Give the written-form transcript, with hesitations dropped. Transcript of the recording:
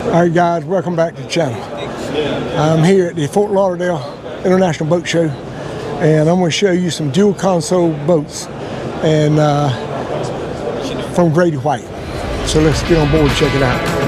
All right, guys, welcome back to the channel. I'm here at the Fort Lauderdale International Boat Show, and I'm going to show you some dual console boats and from Grady White. So let's get on board and check it out.